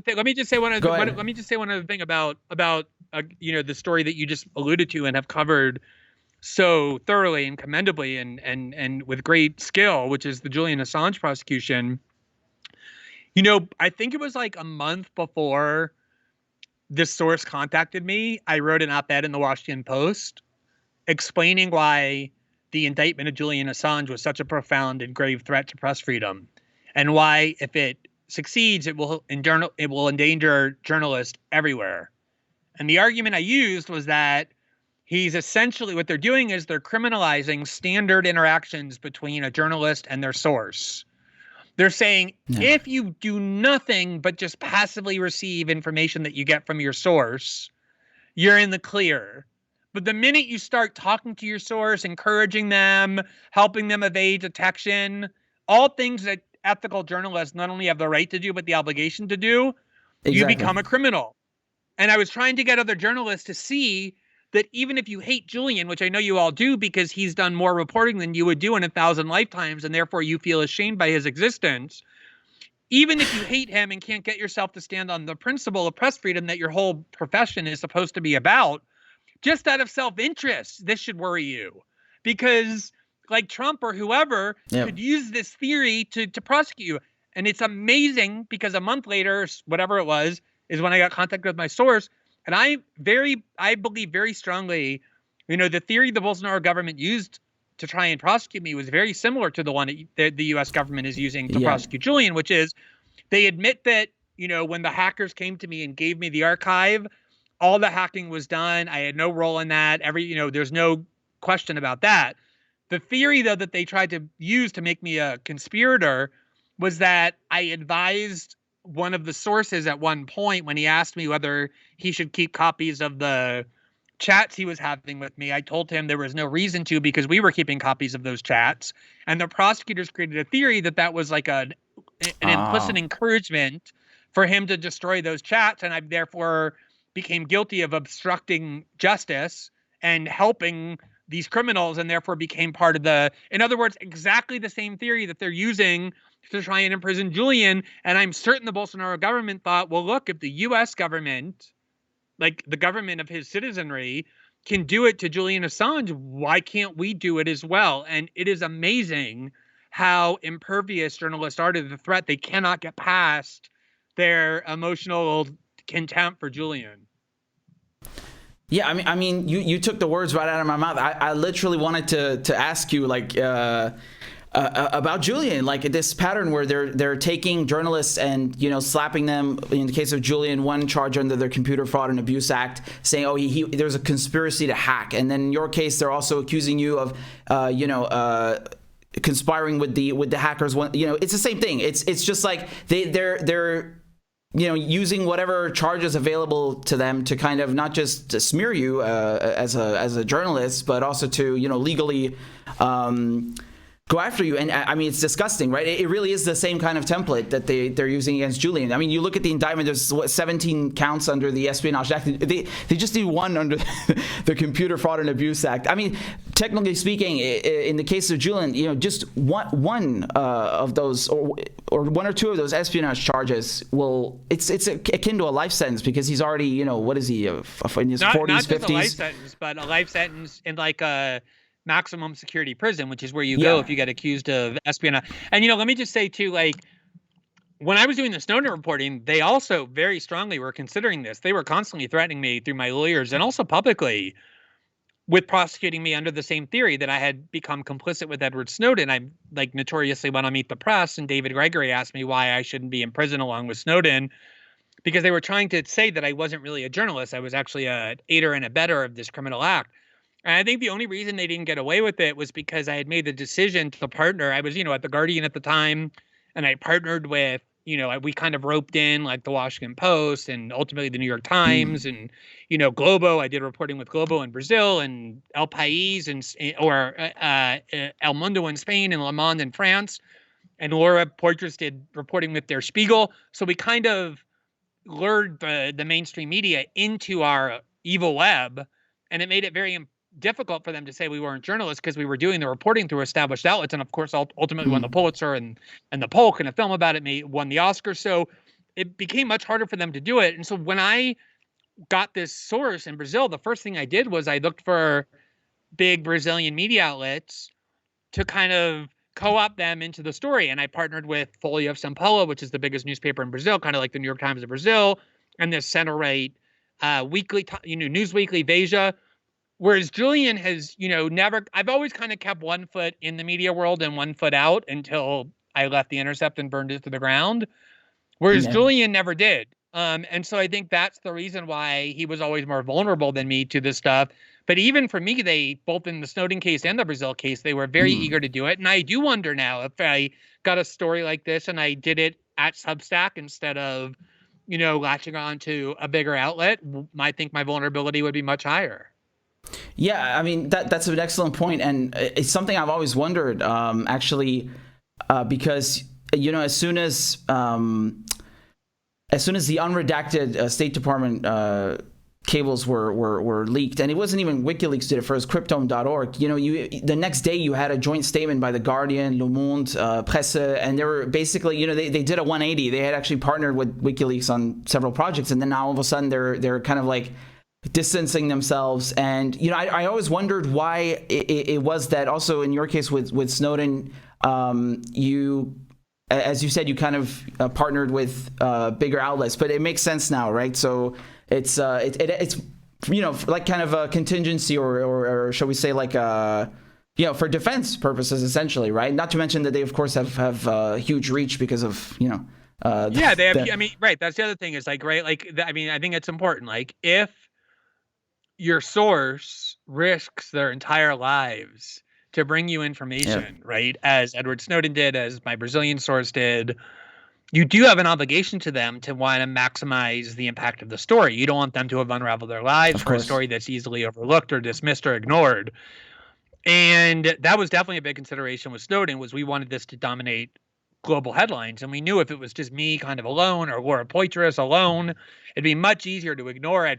let me just say one Go other, ahead. let me just say one other thing about the story that you just alluded to and have covered so thoroughly and commendably and with great skill, which is the Julian Assange prosecution. I think it was like a month before this source contacted me, I wrote an op-ed in the Washington Post explaining why the indictment of Julian Assange was such a profound and grave threat to press freedom, and why, if it succeeds, it will endanger journalists everywhere. And the argument I used was that he's essentially, what they're doing is they're criminalizing standard interactions between a journalist and their source. They're saying, if you do nothing but just passively receive information that you get from your source, you're in the clear. But the minute you start talking to your source, encouraging them, helping them evade detection, all things that ethical journalists not only have the right to do, but the obligation to do, you become a criminal. And I was trying to get other journalists to see that even if you hate Julian, which I know you all do because he's done more reporting than you would do in 1,000 lifetimes, and therefore you feel ashamed by his existence, even if you hate him and can't get yourself to stand on the principle of press freedom that your whole profession is supposed to be about, just out of self-interest, this should worry you. Because like Trump or whoever could use this theory to prosecute you. And it's amazing because a month later, whatever it was, is when I got contacted with my source. And I believe very strongly, the theory the Bolsonaro government used to try and prosecute me was very similar to the one that the U.S. government is using to prosecute Julian, which is they admit that, when the hackers came to me and gave me the archive, all the hacking was done. I had no role in that. There's no question about that. The theory, though, that they tried to use to make me a conspirator was that I advised one of the sources at one point when he asked me whether he should keep copies of the chats he was having with me. I told him there was no reason to because we were keeping copies of those chats. And the prosecutors created a theory that was like an implicit encouragement for him to destroy those chats. And I therefore became guilty of obstructing justice and helping these criminals, and therefore became part of in other words, exactly the same theory that they're using to try and imprison Julian. And I'm certain the Bolsonaro government thought, well, look, if the U.S. government, like the government of his citizenry, can do it to Julian Assange, why can't we do it as well? And it is amazing how impervious journalists are to the threat. They cannot get past their emotional contempt for Julian. Yeah, I mean, you took the words right out of my mouth. I literally wanted to ask you, like, about Julian, like this pattern where they're taking journalists and slapping them. In the case of Julian, one charge under the Computer Fraud and Abuse Act, saying, oh, there's a conspiracy to hack, and then in your case, they're also accusing you of, conspiring with the hackers. It's the same thing. It's just like they're using whatever charges available to them to kind of not just to smear you as a journalist, but also to legally go after you. And I mean, it's disgusting, right? It really is the same kind of template that they're using against Julian. I mean, you look at the indictment, there's 17 counts under the Espionage Act. They just need one under the Computer Fraud and Abuse Act. I mean, technically speaking, in the case of Julian, just one of those or one or two of those espionage charges it's akin to a life sentence, because he's already, what is he, in his 40s, 50s? Not just a life sentence, but a life sentence in like a maximum security prison, which is where you go if you get accused of espionage. And, let me just say too, like, when I was doing the Snowden reporting, they also very strongly were considering this. They were constantly threatening me through my lawyers and also publicly with prosecuting me under the same theory that I had become complicit with Edward Snowden. I notoriously went on Meet the Press, and David Gregory asked me why I shouldn't be in prison along with Snowden, because they were trying to say that I wasn't really a journalist. I was actually a aider and abettor of this criminal act. And I think the only reason they didn't get away with it was because I had made the decision to partner. I was, at the Guardian at the time, and I partnered with, we kind of roped in like the Washington Post and ultimately the New York Times and, Globo. I did reporting with Globo in Brazil and El País or El Mundo in Spain and Le Monde in France. And Laura Poitras did reporting with Der Spiegel. So we kind of lured the mainstream media into our evil web, and it made it very difficult for them to say we weren't journalists because we were doing the reporting through established outlets. And of course, ultimately won the Pulitzer and the Polk, and a film about it won the Oscar. So it became much harder for them to do it. And so when I got this source in Brazil, the first thing I did was I looked for big Brazilian media outlets to kind of co-opt them into the story. And I partnered with Folha of São Paulo, which is the biggest newspaper in Brazil, kind of like the New York Times of Brazil, and this center-right weekly, news weekly, Veja. Whereas Julian has, never, I've always kind of kept one foot in the media world and one foot out until I left The Intercept and burned it to the ground. Whereas Julian never did. And so I think that's the reason why he was always more vulnerable than me to this stuff. But even for me, they, both in the Snowden case and the Brazil case, they were very eager to do it. And I do wonder now if I got a story like this and I did it at Substack instead of, latching on to a bigger outlet, I think my vulnerability would be much higher. Yeah, I mean, that's an excellent point. And it's something I've always wondered, actually, because, as soon as the unredacted State Department cables were leaked, and it wasn't even WikiLeaks did it first, Cryptome.org, the next day you had a joint statement by The Guardian, Le Monde, Presse, and they were basically, they did a 180. They had actually partnered with WikiLeaks on several projects, and then now all of a sudden they're kind of like distancing themselves. And I always wondered why it was that. Also in your case with Snowden, you, as you said, you kind of partnered with bigger outlets, but it makes sense now, right? So it's like kind of a contingency, or shall we say, like for defense purposes, essentially, right? Not to mention that they of course have huge reach because of they have. Right. That's the other thing is like, right, like I think it's important. Like if your source risks their entire lives to bring you information, right? As Edward Snowden did, as my Brazilian source did, you do have an obligation to them to want to maximize the impact of the story. You don't want them to have unraveled their lives for a story that's easily overlooked or dismissed or ignored. And that was definitely a big consideration with Snowden, was we wanted this to dominate global headlines. And we knew if it was just me kind of alone or Laura Poitras alone, it'd be much easier to ignore it.